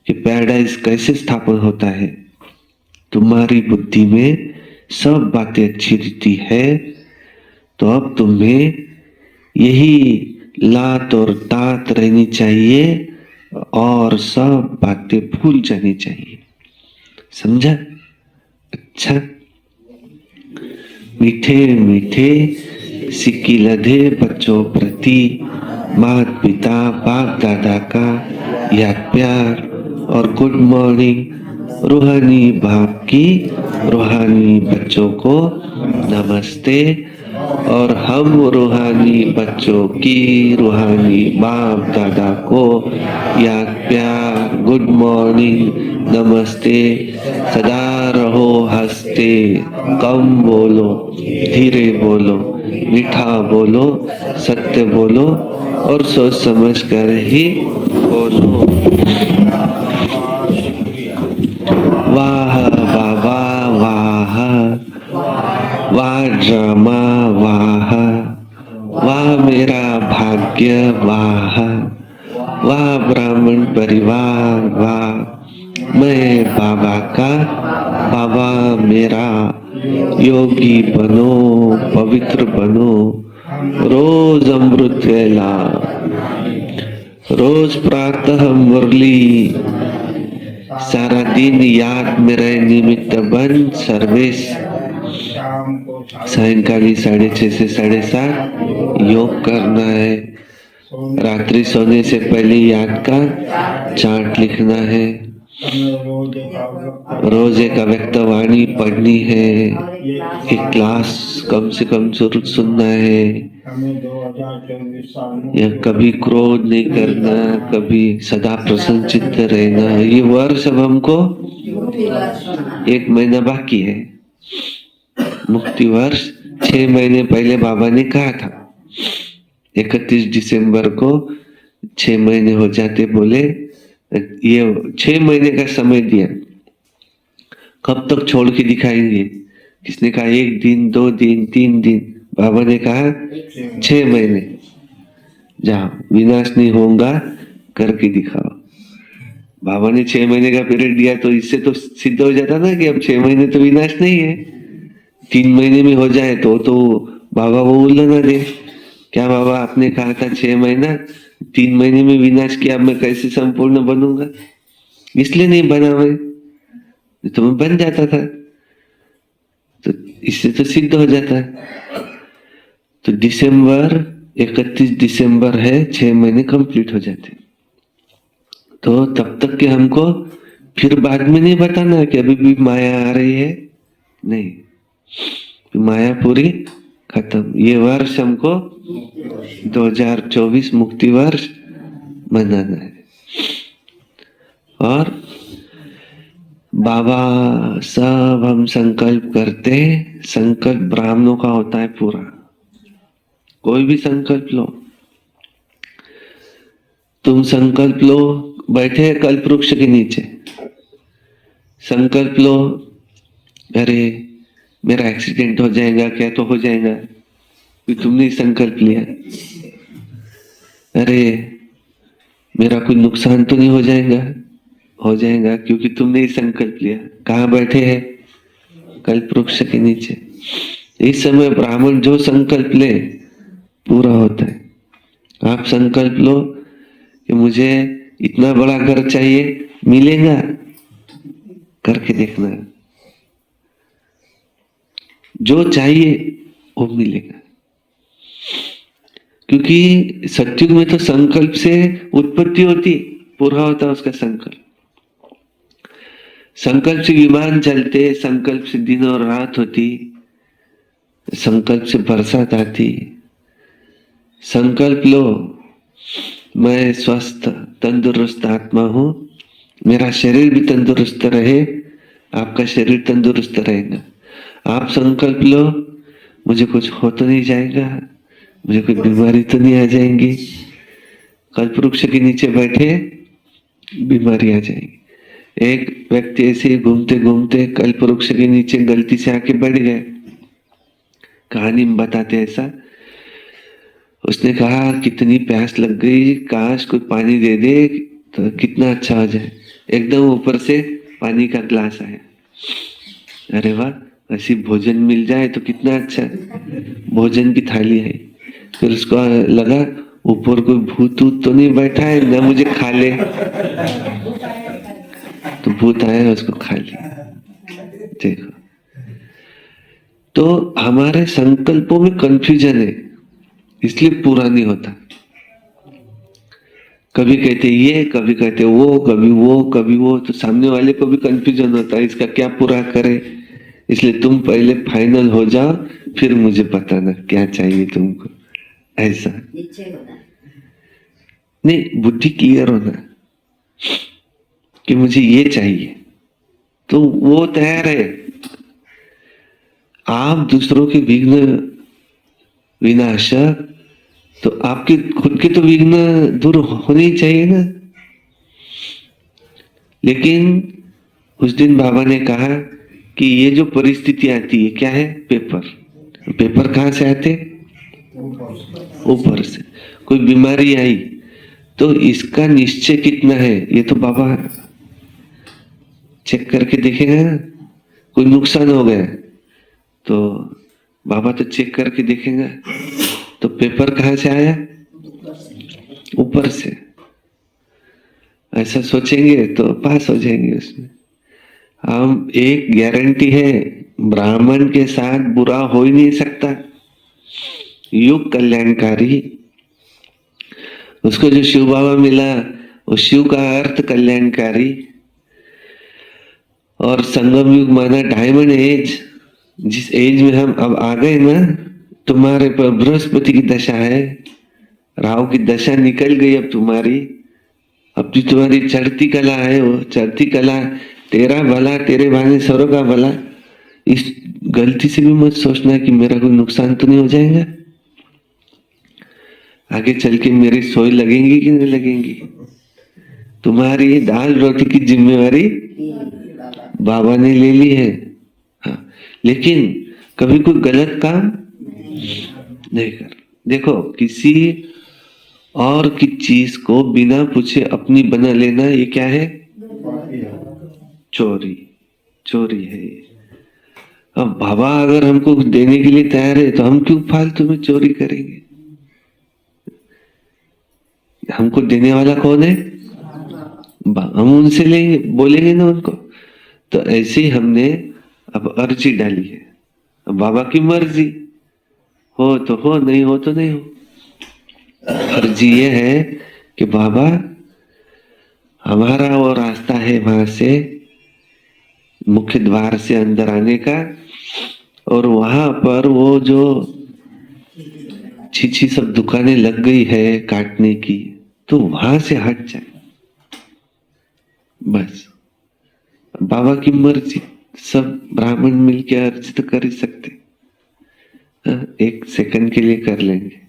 कि पैराडाइज कैसे स्थापन होता है। तुम्हारी बुद्धि में सब बातें अच्छी रहती है, तो अब तुम्हें यही लात और तात रहनी चाहिए और सब बातें भूल जानी चाहिए। समझा? अच्छा, मीठे मीठे सिक्की लधे बच्चों प्रति माता पिता बाप दादा का याद प्यार और गुड मॉर्निंग। रूहानी बाप की रूहानी बच्चों को नमस्ते, और हम रूहानी बच्चों की रूहानी बाप दादा को याद प्यार गुड मॉर्निंग नमस्ते। सदा रहो हंसते, कम बोलो, धीरे बोलो, मीठा बोलो, सत्य बोलो और सोच समझ कर ही बोलो। वाह बाबा वाह, वाह ड्रामा वाह, वाह मेरा भाग्य वाह, वाह ब्राह्मण परिवार वाह, मैं बाबा का, बाबा मेरा। योगी बनो, पवित्र बनो, रोज अमृत वेला, रोज प्रातः मुरली, सारा दिन याद मेरे निमित्त बन सर्वेश। सायंकाली 6:30 से 7:30 योग करना है। रात्रि सोने से पहले याद का चार्ट लिखना है। रोज एक अव्यक्तवाणी पढ़नी है। एक क्लास कम से कम जरूर सुनना है। या कभी क्रोध नहीं करना, कभी सदा प्रसन्न चित्त रहना। ये वर्ष अब हमको 1 महीना बाकी है। मुक्ति वर्ष 6 महीने पहले बाबा ने कहा था 31 दिसंबर को 6 महीने हो जाते, बोले ये 6 महीने का समय दिया, कब तक छोड़ के दिखाएंगे। किसने कहा 1 दिन 2 दिन 3 दिन, बाबा ने कहा 6 महीने। जाओ, विनाश नहीं होगा, करके दिखाओ। बाबा ने 6 महीने का पीरियड दिया तो इससे तो सिद्ध हो जाता ना कि अब 6 महीने तो विनाश नहीं है। 3 महीने में हो जाए तो बाबा वो बोलना ना दे। क्या बाबा आपने कहा था 6 महीना, 3 महीने में विनाश किया, अब मैं कैसे संपूर्ण बनूंगा। इसलिए नहीं बना मैं, तो मैं बन जाता था, तो इससे तो सिद्ध हो जाता है। तो दिसंबर 31 दिसंबर है, 6 महीने कंप्लीट हो जाते। तो तब तक के हमको फिर बाद में नहीं बताना कि अभी भी माया आ रही है, नहीं, माया पूरी खत्म। ये वर्ष हमको 2024 मुक्ति वर्ष मनाना है। और बाबा सब हम संकल्प करते, संकल्प ब्राह्मणों का होता है पूरा। कोई भी संकल्प लो, तुम संकल्प लो, बैठे कल्प वृक्ष के नीचे, संकल्प लो अरे मेरा एक्सीडेंट हो जाएगा क्या, तो हो जाएगा, तुमने संकल्प लिया। अरे मेरा कोई नुकसान तो नहीं हो जाएगा, हो जाएगा, क्योंकि तुमने ही संकल्प लिया। कहाँ बैठे हैं? कल्प वृक्ष के नीचे। इस समय ब्राह्मण जो संकल्प ले पूरा होता है। आप संकल्प लो कि मुझे इतना बड़ा घर चाहिए, मिलेगा? करके देखना, जो चाहिए वो मिलेगा। क्योंकि सत्युग में तो संकल्प से उत्पत्ति होती, पूरा होता उसका संकल्प। संकल्प से विमान चलते, संकल्प से दिन और रात होती, संकल्प से बरसात आती। संकल्प लो, मैं स्वस्थ तंदुरुस्त आत्मा हूं, मेरा शरीर भी तंदुरुस्त रहे, आपका शरीर तंदुरुस्त रहेगा। आप संकल्प लो, मुझे कुछ हो तो नहीं जाएगा, मुझे कोई बीमारी तो नहीं आ जाएंगी। कल्प वृक्ष के नीचे बैठे बीमारी आ जाएगी। एक व्यक्ति ऐसे ही घूमते घूमते कल्प वृक्ष के नीचे गलती से आके बैठ गए। कहानी में बताते ऐसा, उसने कहा कितनी प्यास लग गई, काश कोई पानी दे दे तो कितना अच्छा हो जाए। एकदम ऊपर से पानी का ग्लास आया, अरे वाह, ऐसी भोजन मिल जाए तो कितना अच्छा। भोजन की थाली है। फिर उसको लगा ऊपर कोई भूत ऊत तो नहीं बैठा है ना, मुझे खा ले। तो भूत आया, उसको खा लिया। देखो, तो हमारे संकल्पों में कंफ्यूजन है, इसलिए पूरा नहीं होता। कभी कहते ये, कभी कहते वो, कभी वो कभी वो, तो सामने वाले को भी कंफ्यूजन होता है, इसका क्या पूरा करे। इसलिए तुम पहले फाइनल हो जाओ, फिर मुझे बताना क्या चाहिए तुमको। ऐसा नहीं, बुद्धि क्लियर होना कि मुझे ये चाहिए, तो वो तैयार है। आप दूसरों के विघ्न विनाशक, तो आपके खुद के तो विघ्न दूर होने ही चाहिए ना। लेकिन उस दिन बाबा ने कहा कि ये जो परिस्थिति आती है क्या है, पेपर। पेपर कहाँ से आते, ऊपर से। कोई बीमारी आई तो इसका निश्चय कितना है, ये तो बाबा चेक करके देखेगा ना। कोई नुकसान हो गया तो बाबा तो चेक करके देखेगा। तो पेपर कहाँ से आया, ऊपर से। ऐसा सोचेंगे तो पास हो जाएंगे उसमें। हम एक गारंटी है, ब्राह्मण के साथ बुरा हो ही नहीं सकता। युग कल्याणकारी, उसको जो शिव बाबा मिला वो शिव का अर्थ कल्याणकारी। और संगम युग माना डायमंड एज, जिस एज में हम अब आ गए ना, तुम्हारे पर बृहस्पति की दशा है, राहु की दशा निकल गई अब तुम्हारी। अब जो तुम्हारी चढ़ती कला है, वो चढ़ती कला, तेरा भला तेरे भाने सरों का भला। इस गलती से भी मत सोचना कि मेरा कोई नुकसान तो नहीं हो जाएगा, आगे चल के मेरी सोई लगेंगी कि नहीं लगेंगी। तुम्हारी दाल रोटी की जिम्मेवारी बाबा ने ले ली है। हाँ, लेकिन कभी कोई गलत काम नहीं कर। देखो, किसी और की चीज को बिना पूछे अपनी बना लेना, ये क्या है, चोरी। चोरी है। अब बाबा अगर हमको देने के लिए तैयार है तो हम क्यों फालतू में चोरी करेंगे। हमको देने वाला कौन है, हम उनसे लेंगे, बोलेंगे ना उनको। तो ऐसे ही हमने अब अर्जी डाली है, अब बाबा की मर्जी, हो तो हो, नहीं हो तो नहीं हो। अर्जी ये है कि बाबा हमारा वो रास्ता है वहां से मुख्य द्वार से अंदर आने का, और वहां पर वो जो छीछी सब दुकानें लग गई है काटने की, तो वहां से हट जाए बस। बाबा की मर्जी, सब ब्राह्मण मिलके अर्ज तो कर ही सकते। एक सेकंड के लिए कर लेंगे।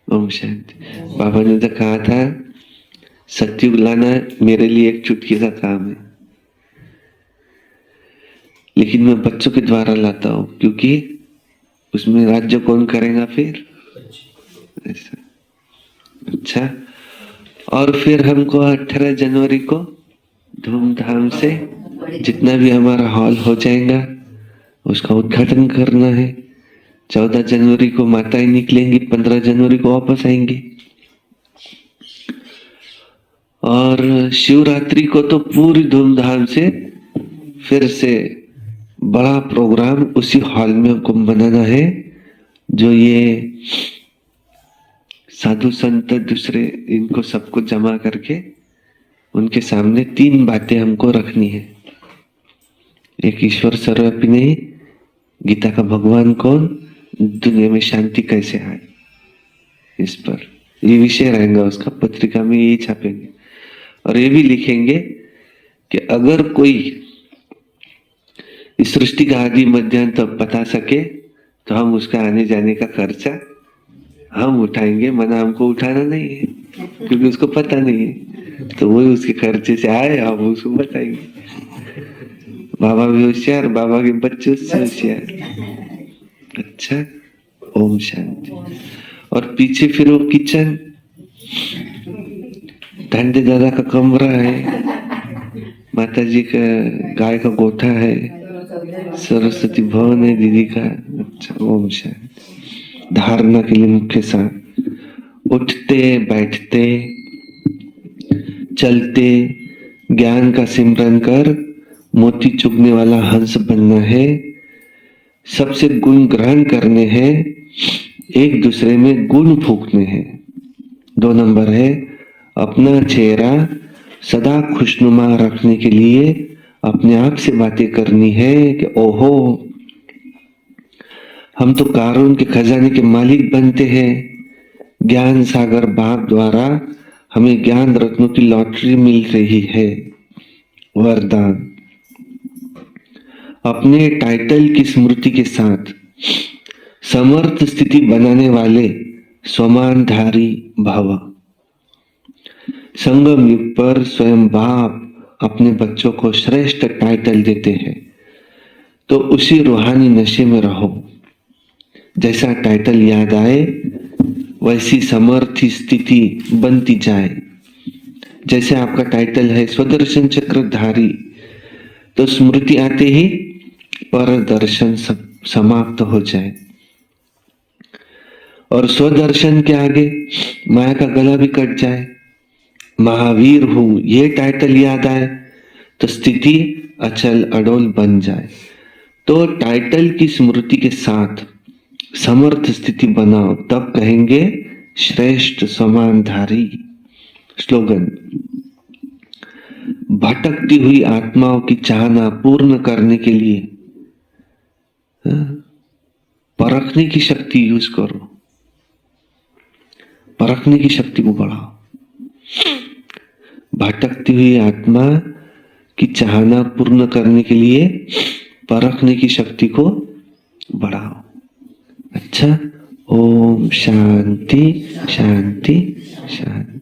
ओम शांति। बाबा ने तो कहा था सत्युग लाना मेरे लिए एक चुटकी का काम है, लेकिन मैं बच्चों के द्वारा लाता हूं, क्योंकि उसमें राज्य कौन करेगा फिर, ऐसा। अच्छा, और फिर हमको 18 जनवरी को धूमधाम से जितना भी हमारा हॉल हो जाएगा उसका उद्घाटन करना है। 14 जनवरी को माताएं निकलेंगी, 15 जनवरी को वापस आएंगी। और शिवरात्रि को तो पूरी धूमधाम से फिर से बड़ा प्रोग्राम उसी हॉल में हमको बनाना है, जो ये साधु संत दूसरे इनको सबको जमा करके उनके सामने 3 बातें हमको रखनी है। एक, ईश्वर सर्वव्यापी नहीं, गीता का भगवान कौन, दुनिया में शांति कैसे आए, इस पर ये विषय रहेगा उसका। पत्रिका में यही छापेंगे और ये भी लिखेंगे कि अगर कोई इस सृष्टि का आदि मध्य अंत बता सके तो हम उसका आने जाने का खर्चा हम उठाएंगे, मना हमको उठाना नहीं है क्योंकि उसको पता नहीं है, तो वही उसके खर्चे से आए हम उसको बताएंगे। बाबा भी होशियार, बाबा के बच्चे उससे होशियार। अच्छा, ओम शांति। और पीछे फिर वो किचन, ढंडे दादा का कमरा है, माता जी का गाय का गोठा है, सरस्वती भवन है दीदी का। अच्छा, ओम शांति। धारणा के लिए मुख्य साथ, उठते बैठते चलते ज्ञान का सिमरन कर मोती चुगने वाला हंस बनना है। सबसे गुण ग्रहण करने हैं, एक दूसरे में गुण फूकने हैं। 2 नंबर है, अपना चेहरा सदा खुशनुमा रखने के लिए अपने आप से बातें करनी है कि ओहो हम तो कारून के खजाने के मालिक बनते हैं। ज्ञान सागर बाग द्वारा हमें ज्ञान रत्नों की लॉटरी मिल रही है, वरदान। अपने टाइटल की स्मृति के साथ समर्थ स्थिति बनाने वाले स्वमानधारी भव। संगम युग पर स्वयं बाप अपने बच्चों को श्रेष्ठ टाइटल देते हैं, तो उसी रूहानी नशे में रहो। जैसा टाइटल याद आए वैसी समर्थी स्थिति बनती जाए। जैसे आपका टाइटल है स्वदर्शन चक्रधारी, तो स्मृति आते ही पर दर्शन समाप्त हो जाए। और स्वदर्शन के आगे माया का गला भी कट जाए, महावीर हूं ये टाइटल याद आए तो स्थिति अचल अडोल बन जाए। तो टाइटल की स्मृति के साथ समर्थ स्थिति बनाओ, तब कहेंगे श्रेष्ठ समानधारी। स्लोगन, भटकती हुई आत्माओं की चाहना पूर्ण करने के लिए परखने की शक्ति यूज करो, परखने की शक्ति को बढ़ाओ। भटकती हुई आत्मा की चाहना पूर्ण करने के लिए परखने की शक्ति को बढ़ाओ। अच्छा, ओम शांति शांति शांति।